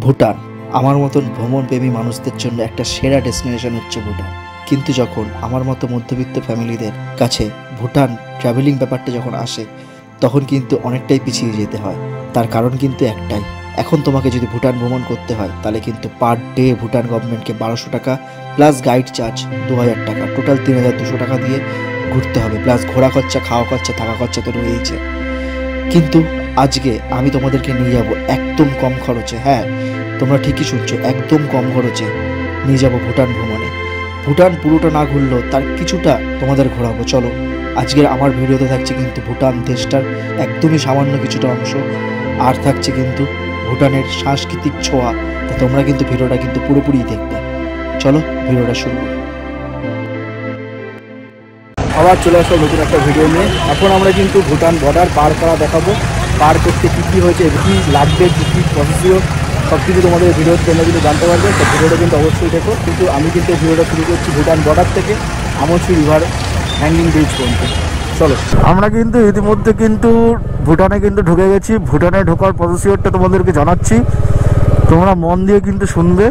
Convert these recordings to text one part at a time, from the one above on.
ভুটান আমার মতন ভ্রমণপ্রেমী মানুষদের জন্য একটা সেরা ডেস্টিনেশন হচ্ছে ভুটান। কিন্তু যখন আমার মতো মধ্যবিত্ত ফ্যামিলিদের কাছে ভুটান ট্রাভেলিং ব্যাপারটা যখন আসে তখন কিন্তু অনেকটাই পিছিয়ে যেতে হয়। তার কারণ কিন্তু একটাই, এখন তোমাকে যদি ভুটান ভ্রমণ করতে হয় তাহলে কিন্তু পার ডে ভুটান গভর্নমেন্টকে 1200 টাকা প্লাস গাইড চার্জ 2000 টাকা, টোটাল 3200 টাকা দিয়ে ঘুরতে হবে, প্লাস ঘোরা খরচা, খাওয়া খরচা, থাকা খরচা তো রয়েইছে। কিন্তু আজকে আমি তোমাদেরকে নিয়ে যাব একদম কম খরচে, হ্যাঁ তোমরা ঠিকই শুনছো, একদম কম খরচে নিয়ে যাব ভুটান ভ্রমণে। ভুটান পুরোটা না ঘুরলেও তার কিছুটা তোমাদের ঘোরাবো। চলো, আজকের আমার ভিডিওতে থাকছে কিন্তু ভুটান দেশটার একদমই সামান্য কিছুটা অংশ, আর থাকছে কিন্তু ভুটানের সাংস্কৃতিক ছোঁয়া। তা তোমরা কিন্তু ভিডিওটা কিন্তু পুরোপুরি দেখবে। চলো ভিডিওটা শুরু করি। আবার চলে আসলো নতুন একটা ভিডিও নিয়ে। এখন আমরা কিন্তু ভুটান বর্ডার পার করা দেখাবো, পার করতে কী কী হয়েছে, কী লাগবে, কী কী প্রসিডিওর, সব কিছু তোমাদের ভিডিওতে তোমরা কিন্তু জানতে পারবে। তো ভিডিওটা কিন্তু অবশ্যই দেখো। কিন্তু আমি কিন্তু ভিডিওটা শুরু করছি ভুটান বর্ডার থেকে আমচি রিভার হ্যাঙ্গিং ব্রিজ পর্যন্ত। চলো, আমরা কিন্তু ইতিমধ্যে কিন্তু ভুটানে কিন্তু ঢুকে গেছি। ভুটানে ঢোকার প্রসিডিওরটা তোমাদেরকে জানাচ্ছি, তোমরা মন দিয়ে কিন্তু শুনবে।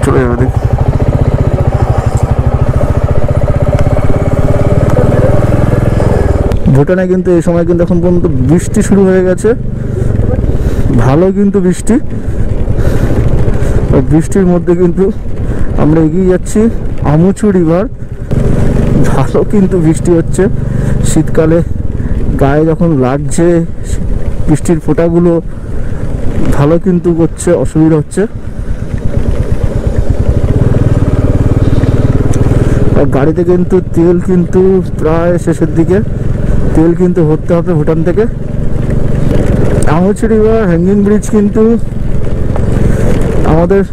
চলে যাবে দেখ। ভুটানে কিন্তু এই সময় কিন্তু এখন পর্যন্ত বৃষ্টি শুরু হয়ে গেছে, ভালো কিন্তু বৃষ্টি। বৃষ্টির মধ্যে কিন্তু আমরা এগিয়ে যাচ্ছি আমচু রিভার। ভালো কিন্তু বৃষ্টি হচ্ছে, শীতকালে গায়ে যখন লাগছে বৃষ্টির ফোঁটাগুলো ভালো কিন্তু করছে, অসুবিধা হচ্ছে। গাড়িতে কিন্তু তেল কিন্তু প্রায় শেষের দিকে, তেল কিন্তু ভরতে হবে ভুটান থেকে। আমচি রিভার হ্যাঙ্গিং ব্রিজ কিন্তু আমাদের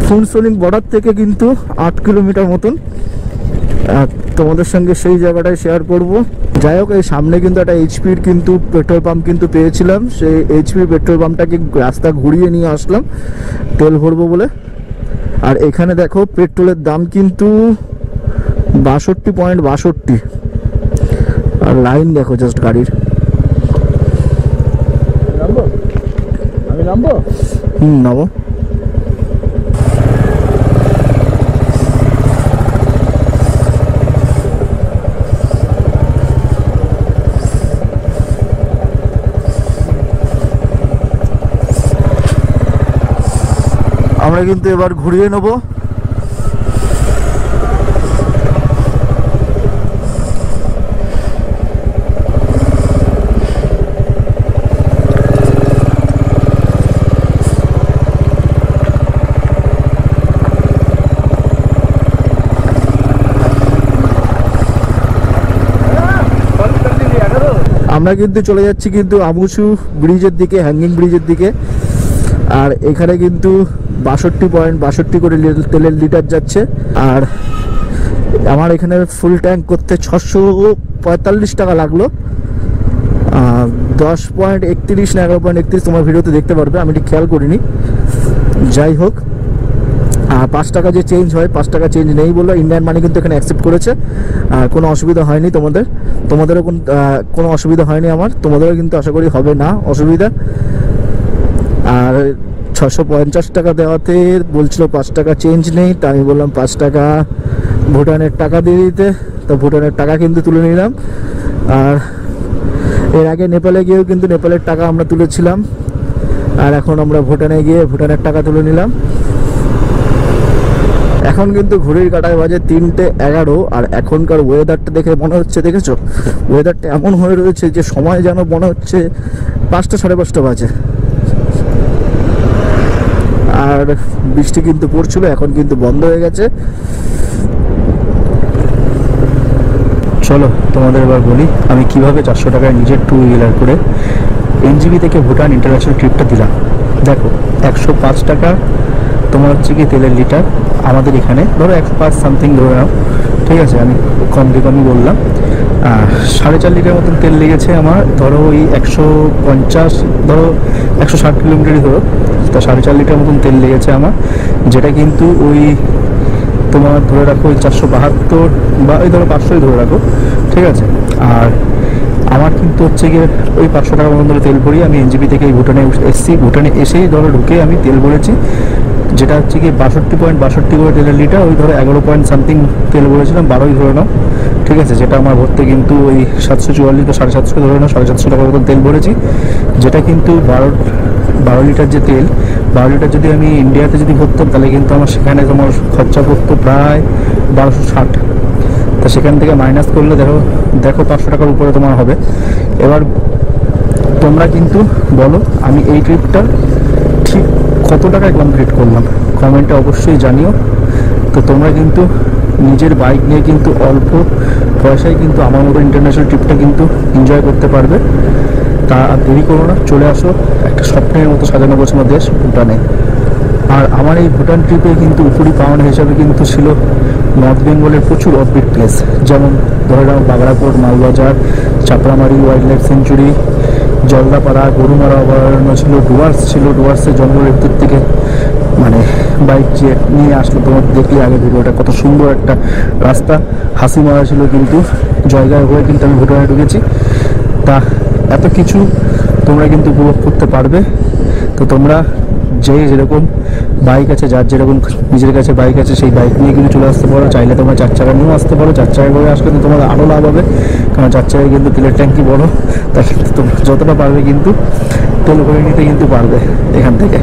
ফুনসোনিং বর্ডার থেকে কিন্তু 8 কিলোমিটার মতন। তোমাদের সঙ্গে সেই জায়গাটায় শেয়ার করব। যাই হোক, এই সামনে কিন্তু একটা এইচপির কিন্তু পেট্রোল পাম্প কিন্তু পেয়েছিলাম, সেই এইচপি পেট্রোল পাম্পটাকে রাস্তা ঘুরিয়ে নিয়ে আসলাম তেল ভরবো বলে। আর এখানে দেখো পেট্রোলের দাম কিন্তু 62.62। আর লাইন দেখো জাস্ট গাড়ির। আমি নামবো? নামো। আমরা কিন্তু এবার ঘুরিয়ে নেব। আমরা কিন্তু চলে যাচ্ছি কিন্তু আমচু ব্রিজের দিকে, হ্যাঙ্গিং ব্রিজের দিকে। আর এখানে কিন্তু 62.62 করে তেলের লিটার যাচ্ছে। আর আমার এখানে ফুল ট্যাঙ্ক করতে 645 টাকা লাগলো। 10.31 না 11.31 তোমার ভিডিওতে দেখতে পারবে, আমি ঠিক খেয়াল করিনি। যাই হোক, 5 টাকা যে চেঞ্জ হয়, 5 টাকা চেঞ্জ নেই বললো। ইন্ডিয়ান মানি কিন্তু এখানে অ্যাকসেপ্ট করেছে, কোনো অসুবিধা হয়নি। তোমাদেরও কোনো অসুবিধা হয়নি আমার, তোমাদেরও কিন্তু আশা করি হবে না অসুবিধা। আর 650 টাকা দেওয়াতে বলছিল 5 টাকা চেঞ্জ নেই, তাই আমি বললাম 5 টাকা ভুটানের টাকা দিয়ে দিতে। তো ভুটানের টাকা কিন্তু তুলে নিলাম। আর এর আগে নেপালে গিয়েও কিন্তু নেপালের টাকা আমরা তুলেছিলাম। আর এখন আমরা ভুটানে গিয়ে ভুটানের টাকা তুলে নিলাম। এখন কিন্তু ঘড়ির কাঁটায় বাজে 3:11। আর এখনকার ওয়েদারটা দেখে মনে হচ্ছে, দেখেছো ওয়েদারটা এমন হয়ে রয়েছে যে সময় যেন মনে হচ্ছে 5টা 5:30 বাজে। আর বৃষ্টি কিন্তু পড়ছিল, এখন কিন্তু বন্ধ হয়ে গেছে। চলো তোমাদের এবার বলি আমি কিভাবে 400 টাকায় নিজের 2 হুইলার করে এনজিবি থেকে ভুটান ইন্টারন্যাশনাল ট্রিপটা দিলাম। দেখো 105 টাকা তোমার হচ্ছে কি তেলের লিটার, আমাদের এখানে ধরো 105 সামথিং ধরে নাও, ঠিক আছে, আমি কমই বললাম। 4.5 লিটার মতন তেল লেগেছে আমার, ধরো ওই 150, ধরো 160 কিলোমিটারই ধরো, তা 4.5 লিটার মতন তেল লেগেছে আমার, যেটা কিন্তু ওই তোমার ধরে রাখো ওই 472 বা ওই ধরো 500ই ধরে রাখো, ঠিক আছে। আর আমার কিন্তু হচ্ছে গিয়ে ওই 500 টাকা মতন ধরে তেল ভরি আমি এনজিপি থেকে এই ভুটানে এসেছি। ভুটানে এসেই ধরো ঢুকে আমি তেল ভরেছি, যেটা হচ্ছে কি 62.62 করে তেলের লিটার, ওই ধরো 11 পয়েন্ট সামথিং তেল ভরেছিলাম, 12ই ধরে নাও, ঠিক আছে। যেটা আমার ভরতে কিন্তু ওই 744 তো 750 ধরে নাও, 750 টাকা মতন তেল ভরেছি, যেটা কিন্তু 12 লিটার যে তেল, 12 লিটার যদি আমি ইন্ডিয়াতে যদি ভরতাম তাহলে কিন্তু আমার সেখানে তোমার খরচা পড়তো প্রায় 1260। তা সেখান থেকে মাইনাস করলে দেখো 500 টাকার উপরে তোমার হবে। এবার তোমরা কিন্তু বলো আমি এই ট্রিপটা ঠিক কত টাকায় কমপ্লিট করলাম, কমেন্টে অবশ্যই জানিও। তো তোমরা কিন্তু নিজের বাইক নিয়ে কিন্তু অল্প পয়সায় কিন্তু আমার মতো ইন্টারন্যাশনাল ট্রিপটা কিন্তু এনজয় করতে পারবে। তা আর দেরি করো না, চলে আসো একটা স্বপ্নের মতো সাজানো গোছানো দেশ ভুটানে। আর আমার এই ভুটান ট্রিপে কিন্তু উপরি পাওনা হিসাবে কিন্তু ছিল নর্থ বেঙ্গলের প্রচুর অফবিট প্লেস, যেমন ধরে নাও Bagrakot, Malbazar, Chapramari wild life sanctuary, Jaldapara, Gorumara অভয়ারণ্য ছিল, ডুয়ার্সের জঙ্গলের ভিতর থেকে মানে বাইক যে নিয়ে আসলো, তোমার দেখলে আগে ভিডিওটা কত সুন্দর একটা রাস্তা, হাসি মারা ছিল কিন্তু জায়গায় হয়ে কিন্তু আমি ভুটানে ঢুকেছি। তা এত কিছু তোমরা কিন্তু উপভোগ করতে পারবে। তো তোমরা যেরকম বাইক আছে, যার যেরকম নিজের কাছে বাইক আছে, সেই বাইক নিয়ে কিন্তু চলে আসতে পারো। চাইলে তোমরা 4 চাকা নিয়েও আসতে পারো, 4 চাকা করে আসলে তো তোমাদের আরও লাভ হবে, কারণ 4 চাকায় কিন্তু তেলের ট্যাঙ্কি বড়, তার কিন্তু তোমরা যতটা পারবে কিন্তু তেল ভরে নিতে কিন্তু পারবে এখান থেকে।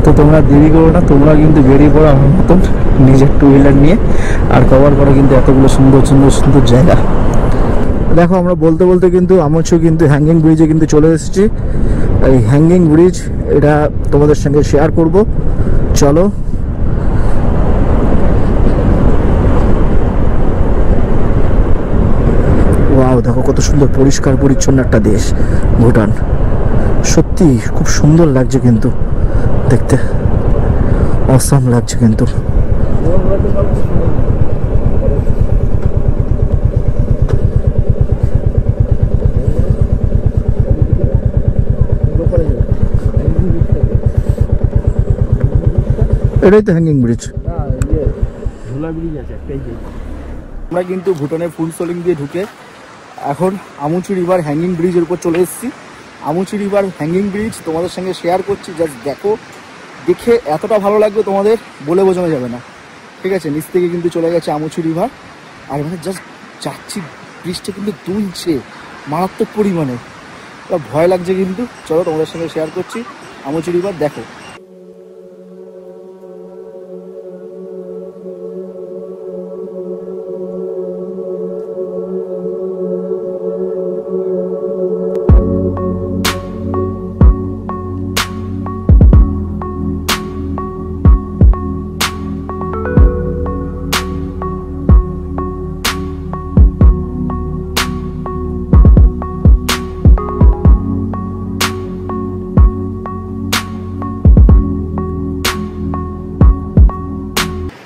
তো তোমরা দেরি করো না, তোমরা কিন্তু বেরিয়ে পড়ো আমার মতন নিজের 2 হুইলার নিয়ে, আর কভার করো কিন্তু এতগুলো সুন্দর জায়গা। দেখো আমরা বলতে বলতে কিন্তু আমচু কিন্তু হ্যাঙ্গিং ব্রিজে কিন্তু চলে এসেছি। এই হ্যাঙ্গিং ব্রিজ এটা তোমাদের সঙ্গে শেয়ার করব, চলো। ওয়াও, দেখো কত সুন্দর পরিষ্কার পরিচ্ছন্ন একটা দেশ ভুটান, সত্যি খুব সুন্দর লাগছে কিন্তু দেখতে, অসাম লাগছে কিন্তু। এটাই তো হ্যাঙ্গিং ব্রিজ। আমরা কিন্তু ভুটানের ফুল সোলিং দিয়ে ঢুকে এখন আমুচু রিভার হ্যাঙ্গিং ব্রিজের উপর চলে এসেছি। আমুচু রিভার হ্যাঙ্গিং ব্রিজ তোমাদের সঙ্গে শেয়ার করছি, জাস্ট দেখো, দেখে এতটা ভালো লাগবে তোমাদের বলে বোঝানো যাবে না, ঠিক আছে। নিচ থেকে কিন্তু চলে গেছে আমুচু রিভার, আর মানে জাস্ট যাচ্ছি, ব্রিজটা কিন্তু দুলছে মারাত্মক পরিমাণে, ভয় লাগছে কিন্তু। চলো তোমাদের সঙ্গে শেয়ার করছি আমুচু রিভার, দেখো।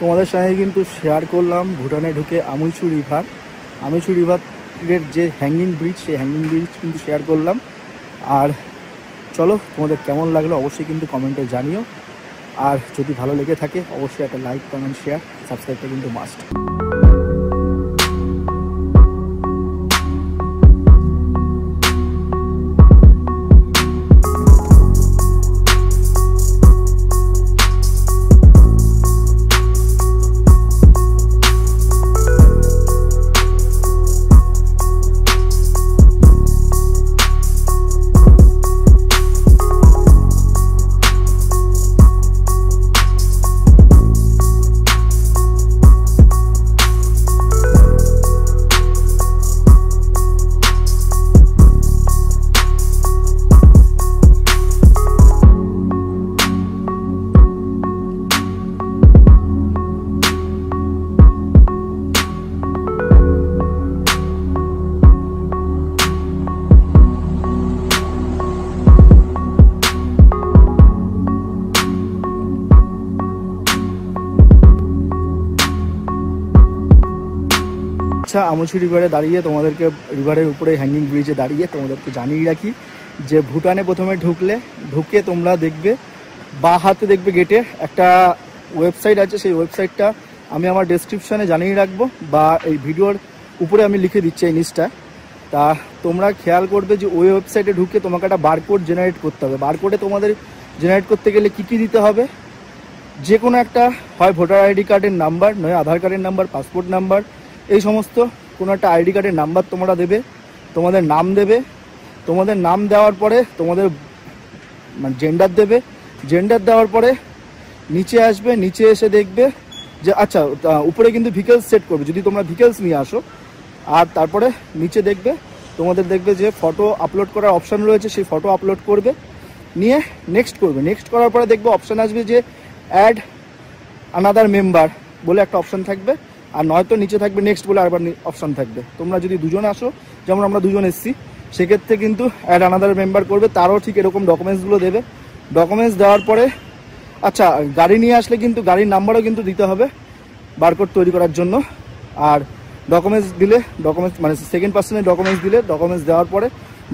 তোমাদের সঙ্গে কিন্তু শেয়ার করলাম ভুটানে ঢুকে আমুচু রিভারের যে হ্যাঙ্গিং ব্রিজ, সেই হ্যাঙ্গিং ব্রিজ কিন্তু শেয়ার করলাম। আর চলো তোমাদের কেমন লাগলো অবশ্যই কিন্তু কমেন্টে জানিও, আর যদি ভালো লেগে থাকে অবশ্যই একটা লাইক, কমেন্ট, শেয়ার, সাবস্ক্রাইবটা কিন্তু মাস্ট। আচ্ছা, আমুচি রিভারে দাঁড়িয়ে তোমাদেরকে, রিভারের উপরে হ্যাঙ্গিং ব্রিজে দাঁড়িয়ে তোমাদেরকে জানিয়ে রাখি যে ভুটানে প্রথমে ঢুকে তোমরা দেখবে বাঁ হাতে দেখবে গেটে একটা ওয়েবসাইট আছে। সেই ওয়েবসাইটটা আমি আমার ডেসক্রিপশানে জানিয়ে রাখবো, বা এই ভিডিওর উপরে আমি লিখে দিচ্ছি এই নিচটা। তা তোমরা খেয়াল করবে যে ওই ওয়েবসাইটে ঢুকে তোমাকে একটা বারকোড জেনারেট করতে হবে। বারকোডে তোমাদের জেনারেট করতে গেলে কী কী দিতে হবে, যে কোনো একটা, হয় ভোটার আইডি কার্ডের নাম্বার, নয় আধার কার্ডের নাম্বার, পাসপোর্ট নাম্বার, এই সমস্ত কোনো একটা আইডি কার্ডের নাম্বার তোমরা দেবে, তোমাদের নাম দেবে, তোমাদের নাম দেওয়ার পরে তোমাদের মানে জেন্ডার দেবে, জেন্ডার দেওয়ার পরে নিচে আসবে, নিচে এসে দেখবে যে আচ্ছা উপরে কিন্তু ভিকেলস সেট করবে যদি তোমরা ভিকেলস নিয়ে আসো। আর তারপরে নিচে দেখবে তোমাদের দেখবে যে ফটো আপলোড করার অপশান রয়েছে, সেই ফটো আপলোড করবে, নিয়ে নেক্সট করবে। নেক্সট করার পরে দেখবে অপশান আসবে যে অ্যাড আনাদার মেম্বার বলে একটা অপশান থাকবে, আর নয়তো নিচে থাকবে নেক্সট বলে আরেকবার অপশান থাকবে। তোমরা যদি দুজন আসো, যেমন আমরা দুজন এসছি, সেক্ষেত্রে কিন্তু অ্যাড আনাদার মেম্বার করবে, তারও ঠিক এরকম ডকুমেন্টসগুলো দেবে। ডকুমেন্টস দেওয়ার পরে আচ্ছা গাড়ি নিয়ে আসলে কিন্তু গাড়ির নাম্বারও কিন্তু দিতে হবে বারকোড তৈরি করার জন্য। আর ডকুমেন্টস দিলে, ডকুমেন্টস মানে সেকেন্ড পার্সনের ডকুমেন্টস দিলে, ডকুমেন্টস দেওয়ার পরে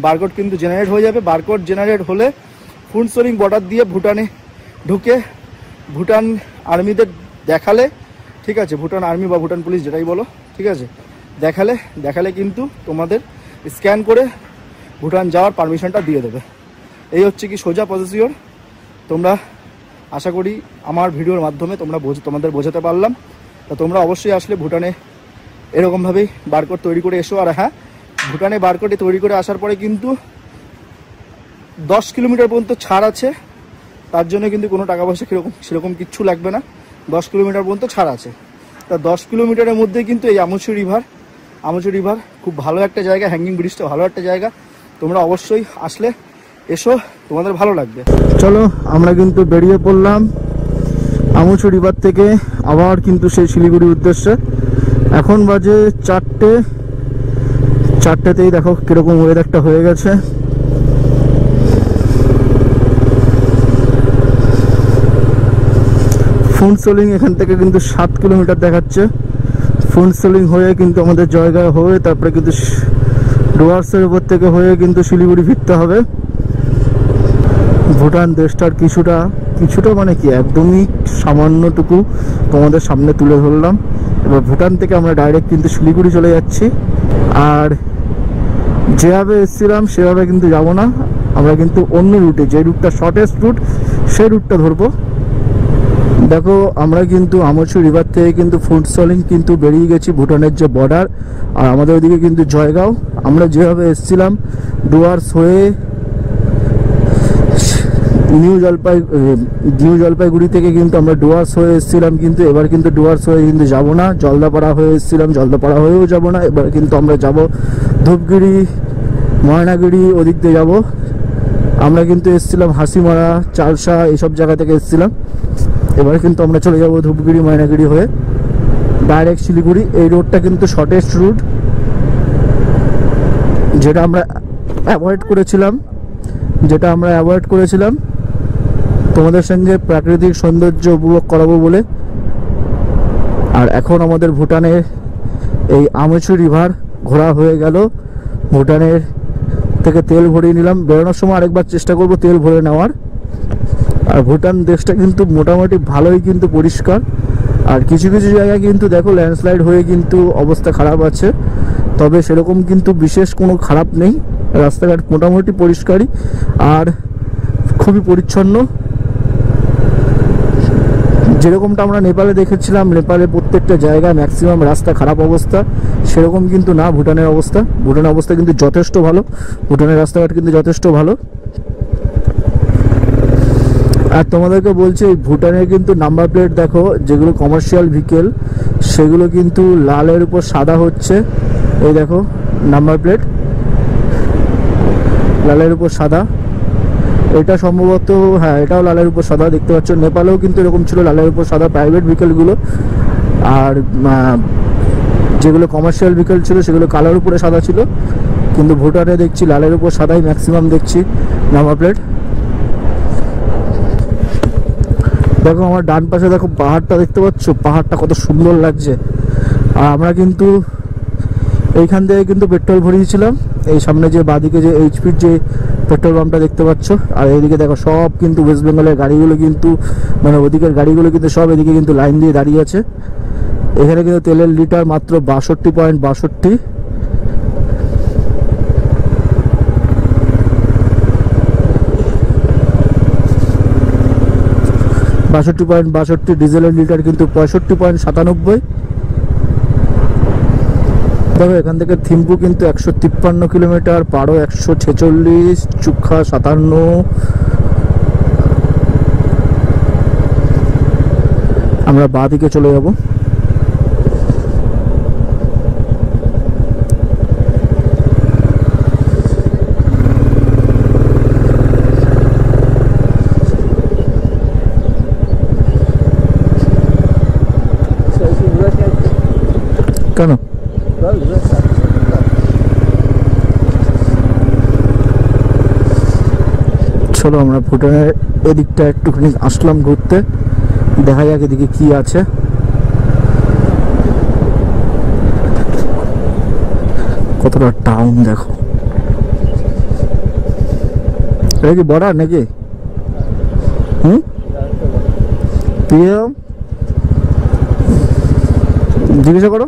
বারকোড কিন্তু জেনারেট হয়ে যাবে। বারকোড জেনারেট হলে ফুনসোলিং বর্ডার দিয়ে ভুটানে ঢুকে ভুটান আর্মিদের দেখালে, ঠিক আছে, ভুটান আর্মি বা ভুটান পুলিশ যেটাই বলো, ঠিক আছে, দেখালে কিন্তু তোমাদের স্ক্যান করে ভুটান যাওয়ার পারমিশনটা দিয়ে দেবে। এই হচ্ছে কি সোজা প্রসিডিওর। তোমরা আশা করি আমার ভিডিওর মাধ্যমে তোমাদের বোঝাতে পারলাম। তা তোমরা অবশ্যই আসলে ভুটানে এরকমভাবেই বারকোড তৈরি করে এসো। আর হ্যাঁ, ভুটানে বারকোডে তৈরি করে আসার পরে কিন্তু 10 কিলোমিটার পর্যন্ত ছাড় আছে, তার জন্য কিন্তু কোনো টাকা পয়সা সেরকম কিচ্ছু লাগবে না। 10 কিলোমিটার পর্যন্ত ছাড় আছে। তা 10 কিলোমিটারের মধ্যে কিন্তু এই আমুচি রিভার খুব ভালো একটা জায়গা, হ্যাঙ্গিং ব্রিজটা ভালো একটা জায়গা। তোমরা অবশ্যই আসলে এসো, তোমাদের ভালো লাগবে। চলো আমরা কিন্তু বেরিয়ে পড়লাম আমুচি রিভার থেকে আবার কিন্তু সেই শিলিগুড়ির উদ্দেশ্যে। এখন বাজে 4টেতেই দেখো কিরকম ওয়েদারটা হয়ে গেছে। ফুনসোলিং এখান থেকে কিন্তু 7 কিলোমিটার দেখাচ্ছে। ফুনসোলিং হয়ে কিন্তু আমাদের জয়গাঁ হয়ে তারপরে কিন্তু ডুয়ার্সের উপর থেকে হয়ে কিন্তু শিলিগুড়ি ফিরতে হবে। ভুটান দেশটার কিছুটা মানে কি একদমই সামান্যটুকু তোমাদের সামনে তুলে ধরলাম। এবার ভুটান থেকে আমরা ডাইরেক্ট কিন্তু শিলিগুড়ি চলে যাচ্ছি। আর যেভাবে এসেছিলাম সেভাবে কিন্তু যাব না, আমরা কিন্তু অন্য রুটে, যে রুটটা শর্টেস্ট রুট সেই রুটটা ধরবো। দেখো আমরা কিন্তু আমুচি রিভার থেকে কিন্তু ফুনসোলিং কিন্তু বেরিয়ে গেছি, ভুটানের যে বর্ডার। আর আমাদের ওইদিকে কিন্তু জয়গাঁও। আমরা যেভাবে এসেছিলাম ডুয়ার্স হয়ে নিউ জলপাইগুড়ি থেকে কিন্তু আমরা ডুয়ার্স হয়ে এসেছিলাম, কিন্তু এবার কিন্তু ডুয়ার্স হয়ে কিন্তু যাব না, জলদাপাড়া হয়ে এসেছিলাম, জলদাপাড়া হয়েও যাব না। এবার কিন্তু আমরা যাব ধূপগুড়ি, ময়নাগুড়ি, ওদিক দিয়ে যাব। আমরা কিন্তু এসেছিলাম হাসিমারা, চালসা এইসব জায়গা থেকে এসেছিলাম। এবার কিন্তু আমরা চলে যাব ধূপগুড়ি, ময়নাগুড়ি হয়ে ডাইরেক্ট শিলিগুড়ি। এই রোডটা কিন্তু শর্টেস্ট রুট, যেটা আমরা অ্যাভয়েড করেছিলাম তোমাদের সঙ্গে প্রাকৃতিক সৌন্দর্য উপভোগ করাবো বলে। আর এখন আমাদের ভুটানের এই আমুচি রিভার ঘোরা হয়ে গেল। ভুটানের থেকে তেল ভরিয়ে নিলাম, বেরোনোর সময় আরেকবার চেষ্টা করব তেল ভরে নেওয়ার। আর ভুটান দেশটা কিন্তু মোটামুটি ভালোই কিন্তু পরিষ্কার। আর কিছু জায়গায় কিন্তু দেখো ল্যান্ডস্লাইড হয়ে কিন্তু অবস্থা খারাপ আছে, তবে সেরকম কিন্তু বিশেষ কোনো খারাপ নেই। রাস্তাঘাট মোটামুটি পরিষ্কারই আর খুবই পরিচ্ছন্ন। যেরকমটা আমরা নেপালে দেখেছিলাম, নেপালে প্রত্যেকটা জায়গায় ম্যাক্সিমাম রাস্তা খারাপ অবস্থা, সেরকম কিন্তু না ভুটানের অবস্থা। ভুটানের অবস্থা কিন্তু যথেষ্ট ভালো, ভুটানের রাস্তাঘাট কিন্তু যথেষ্ট ভালো। আর তোমাদেরকে বলছি ভুটানের কিন্তু নাম্বার প্লেট দেখো, যেগুলো কমার্শিয়াল ভেহিকেল সেগুলো কিন্তু লালের উপর সাদা হচ্ছে। এই দেখো নাম্বার প্লেট লালের উপর সাদা, এটা সম্ভবত, হ্যাঁ এটাও লালের উপর সাদা দেখতে পাচ্ছ। নেপালেও কিন্তু এরকম ছিল লালের উপর সাদা প্রাইভেট ভেহিকেলগুলো, আর যেগুলো কমার্শিয়াল ভেহিকেল ছিল সেগুলো কালোর উপরে সাদা ছিল। কিন্তু ভুটানে দেখছি লালের উপর সাদাই ম্যাক্সিমাম দেখছি নাম্বার প্লেট। দেখো আমার ডান পাশে দেখো পাহাড়টা দেখতে পাচ্ছ, পাহাড়টা কত সুন্দর লাগছে। আর আমরা কিন্তু এইখান থেকে কিন্তু পেট্রোল ভরিয়েছিলাম। এই সামনে যে বাঁদিকে যে এইচপির যে পেট্রোল পাম্পটা দেখতে পাচ্ছ, আর এইদিকে দেখো সব কিন্তু ওয়েস্ট বেঙ্গলের গাড়িগুলো কিন্তু মানে ওদিকের গাড়িগুলো কিন্তু সব এদিকে কিন্তু লাইন দিয়ে দাঁড়িয়ে আছে। এখানে কিন্তু তেলের লিটার মাত্র 62.62। ডিজেলের লিটার কিন্তু 65.97। দেখো এখান থেকে থিম্পু কিন্তু 153 কিলোমিটার, পাড়ো 146, চুক্ষা 57। আমরা বাঁ দিকে চলে যাব। কেন চলো আমরা ভুটানের এদিকটা একটুখানি আসলাম ঘুরতে, দেখা যাক এদিকে কি আছে। কতটা টাউন দেখো। এটা কি বর্ডার নাকি? জিজ্ঞাসা করো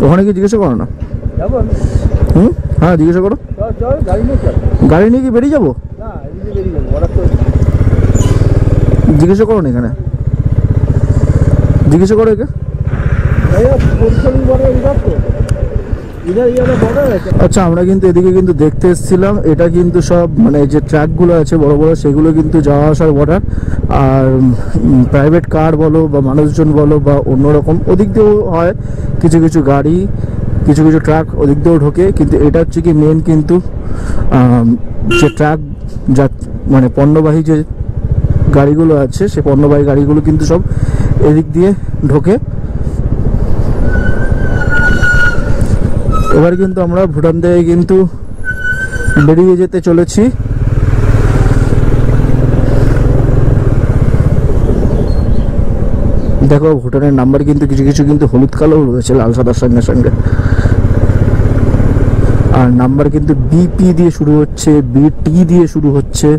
ওখানে, কি জিজ্ঞাসা করো না? হ্যাঁ জিজ্ঞাসা করো। গাড়ি নিয়ে কি বেরিয়ে যাবো? জিজ্ঞাসা করো না এখানে, জিজ্ঞাসা করো একে। আচ্ছা আমরা কিন্তু এদিকে কিন্তু দেখতে এসেছিলাম, এটা কিন্তু সব মানে যে ট্র্যাকগুলো আছে বড় বড় সেগুলো কিন্তু যাওয়া আসার বর্ডার। আর প্রাইভেট কার বলো বা মানুষজন বলো বা অন্যরকম ওদিক দিয়েও হয়, কিছু কিছু গাড়ি কিছু কিছু ট্রাক ওদিক দিয়েও ঢোকে। কিন্তু এটা হচ্ছে কি মেন কিন্তু যে ট্রাক যা মানে পণ্যবাহী যে গাড়িগুলো আছে সে পণ্যবাহী গাড়িগুলো কিন্তু সব এদিক দিয়ে ঢোকে। এবার কিন্তু আমরা ভুটান থেকে কিন্তু বেরিয়ে যেতে চলেছি। দেখো ভুটানের নাম্বার কিন্তু কিছু কিছু কিন্তু হলুদ কালো রয়েছে লাল সাদার সঙ্গে সঙ্গে, আর নাম্বার কিন্তু বিপি দিয়ে শুরু হচ্ছে, বিটি দিয়ে শুরু হচ্ছে।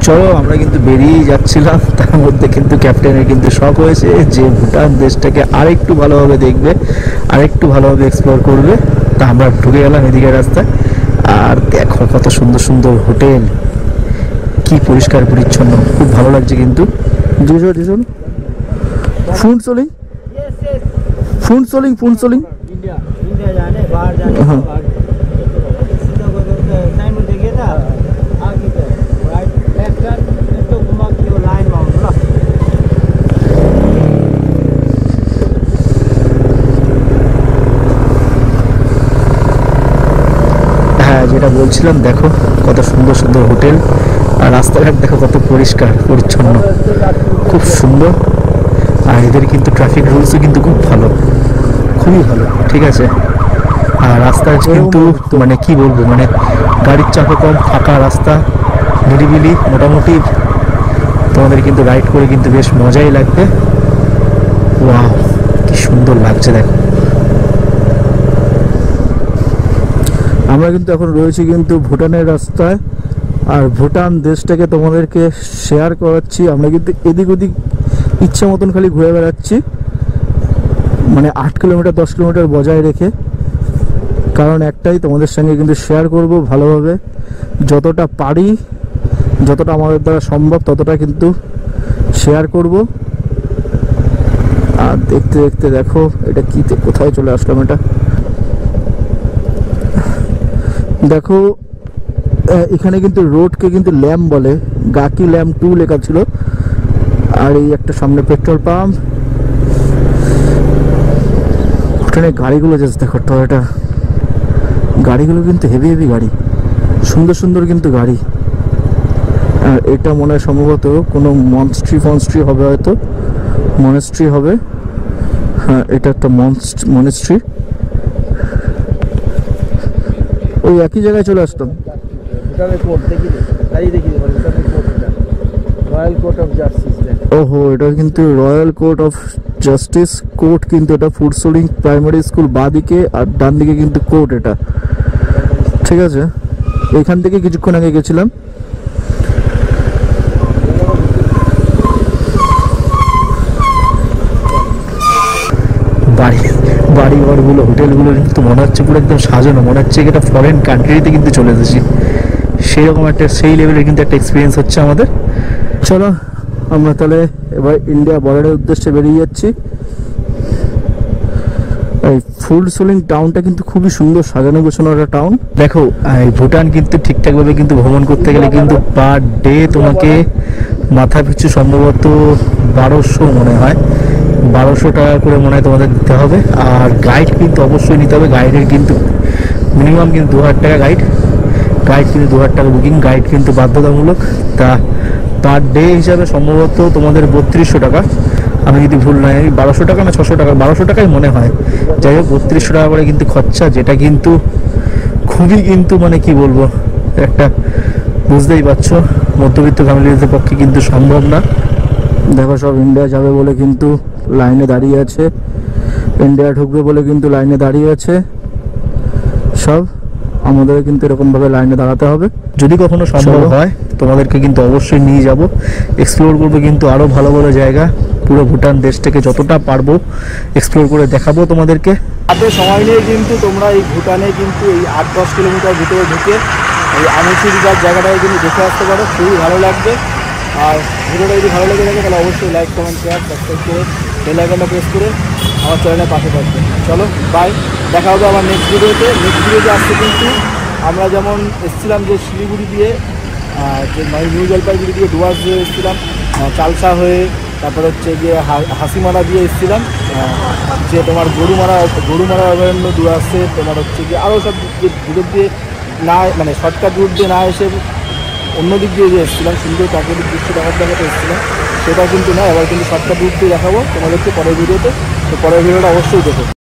চলো আমরা কিন্তু বেরিয়ে যাচ্ছিলাম, তার মধ্যে কিন্তু ক্যাপ্টেনের কিন্তু শখ হয়েছে যে ভুটান দেশটাকে আরেকটু ভালোভাবে দেখবে, আরেকটু ভালোভাবে এক্সপ্লোর করবে। তা আমরা ঢুকে গেলাম এদিকে রাস্তায়। আর দেখো কত সুন্দর সুন্দর হোটেল, কি পরিষ্কার পরিচ্ছন্ন, খুব ভালো লাগছে কিন্তু। ফুড সোলিং ফুড সোলিং ফুড সোলিং हाँ যেটা বলছিলাম, দেখো কত সুন্দর সুন্দর হোটেল, আর রাস্তাঘাট দেখো কত পরিষ্কার পরিচ্ছন্ন, খুব সুন্দর। আর এদের কিন্তু ট্রাফিক রুলসও কিন্তু খুব ভালো, খুবই ভালো, ঠিক আছে। আর রাস্তা কিন্তু মানে কি বলবো, মানে গাড়ির চাপও কম, ফাঁকা রাস্তা, নিরিবিলি, মোটামুটি তোমাদের কিন্তু রাইড করে কিন্তু বেশ মজাই লাগবে। ওয়াও কি সুন্দর লাগছে দেখো। আমরা কিন্তু এখন রয়েছি কিন্তু ভুটানের রাস্তায়, আর ভুটান দেশটাকে তোমাদেরকে শেয়ার করাচ্ছি। আমরা কিন্তু এদিক ওদিক ইচ্ছা মতন খালি ঘুরে বেড়াচ্ছি, মানে 8 কিলোমিটার 10 কিলোমিটার বজায় রেখে। কারণ একটাই, তোমাদের সঙ্গে কিন্তু শেয়ার করব ভালোভাবে, যতটা পারি, যতটা আমাদের দ্বারা সম্ভব ততটা কিন্তু শেয়ার করব। আর দেখতে দেখতে দেখো এটা কি, কোথায় চলে আসলাম। এটা দেখো এখানে কিন্তু রোডকে কিন্তু ল্যাম্প বলে, গাকি ল্যাম্প 2 লেখা ছিল। আর এই একটা সামনে পেট্রোল পাম্প। ওখানে গাড়িগুলো জাস্ট দেখো, টয়োটা গাড়িগুলো কিন্তু হেভি হেভি গাড়ি, সুন্দর সুন্দর কিন্তু গাড়ি। আর এটা মনে হয় সম্ভবত কোনো মনস্ট্রি হবে, হয়তো মনেস্ট্রি হবে। হ্যাঁ এটা একটা মনেস্ট্রি। ওই একই জায়গায় চলে আসতাম। ওহো এটা কিন্তু royal court of justice court, কিন্তু এটা ফুডসোলিং প্রাইমারি স্কুল বাঁদিকে, আর ডান দিকে কিন্তু কোর্ট এটা, ঠিক আছে। এখান থেকে কিছুক্ষণ আগে গেছিলাম। বাড়ি ঘরগুলো, হোটেলগুলো কিন্তু মনে হচ্ছে পুরো একদম সাজানো, মনে হচ্ছে এটা ফরেন কান্ট্রিতে কিন্তু চলে এসেছি, সেরকম একটা সেই লেভেলের কিন্তু একটা এক্সপিরিয়েন্স হচ্ছে আমাদের। চলো আমরা তাহলে এবার ইন্ডিয়া বর্ডারের উদ্দেশ্যে বেরিয়ে যাচ্ছি। এই ফুডসোলিং টাউনটা কিন্তু খুবই সুন্দর সাজানো গোছানো একটা টাউন। দেখো এই ভুটান কিন্তু ঠিকঠাকভাবে কিন্তু ভ্রমণ করতে গেলে কিন্তু পার ডে তোমাকে মাথা পিছু সম্ভবত 1200 মনে হয়, 1200 টাকা করে মনে হয় তোমাদের দিতে হবে। আর গাইড কিন্তু অবশ্যই নিতে হবে, গাইডের কিন্তু মিনিমাম কিন্তু 2000 টাকা গাইড কিন্তু 2000 টাকা বুকিং, গাইড কিন্তু বাধ্যতামূলক। তা পার ডে হিসাবে সম্ভবত তোমাদের 3200 টাকা, আমি যদি ভুল নয় 1200 টাকা না 600 টাকা, 1200 টাকাই মনে হয়। যাই হোক 3200 টাকা করে কিন্তু খরচা, যেটা কিন্তু খুবই কিন্তু মানে কি বলবো একটা, বুঝতেই পারছো মধ্যবিত্ত ফ্যামিলিদের পক্ষে কিন্তু সম্ভব না। দেখো সব ইন্ডিয়া যাবে বলে কিন্তু লাইনে দাঁড়িয়ে আছে, ইন্ডিয়া ঢুকবে বলে কিন্তু লাইনে দাঁড়িয়ে আছে সব। আমাদের কিন্তু এরকমভাবে লাইনে দাঁড়াতে হবে। যদি কখনো সম্ভব হয় তোমাদেরকে কিন্তু অবশ্যই নিয়ে যাব, এক্সপ্লোর করবো কিন্তু আরও ভালো ভালো জায়গা, পুরো ভুটান দেশটাকে যতটা পারবো এক্সপ্লোর করে দেখাবো তোমাদেরকে। হাতে সময় নিয়ে কিন্তু তোমরা এই ভুটানে কিন্তু এই 8-10 কিলোমিটার ভিতরে ঢুকে এই আমুচি রিজার্ভ জায়গাটাকে কিন্তু দেখে আসতে পারো, খুবই ভালো লাগবে। আর ভিডিওটা যদি ভালো লেগে থাকে তাহলে অবশ্যই লাইক, কমেন্ট, শেয়ার, সাবস্ক্রাইব করে বেল আইকনটা প্রেস করে আমার চ্যানেলের পাশে থাকবে। চলো বাই, দেখা হবে আমার নেক্সট ভিডিওতে। নেক্সট ভিডিওতে আসতে কিন্তু আমরা যেমন এসেছিলাম যে শিলিগুড়ি দিয়ে, যে নিউ জলপাইগুড়ি দিয়ে ডুয়ার্স দিয়ে এসেছিলাম, চালসা হয়ে, তারপর হচ্ছে গিয়ে হাসিমারা দিয়ে এসেছিলাম, যে তোমার গরুমারা অভয়ারণ্য ডুয়ার্সে, তোমার হচ্ছে গিয়ে আরও সব দূরের দিয়ে না, মানে শর্টকাট রুট দিয়ে না এসে অন্য দিক দিয়ে যে এসেছিলাম, সুন্দর প্রাকৃতিক দৃশ্য দেখাতে এসেছিলাম, সেটা কিন্তু না, এবার কিন্তু শর্টকাট রুট দিয়ে দেখাবো তোমাদেরকে পরের ভিডিওতে। তো পরের ভিডিওটা অবশ্যই দেখো।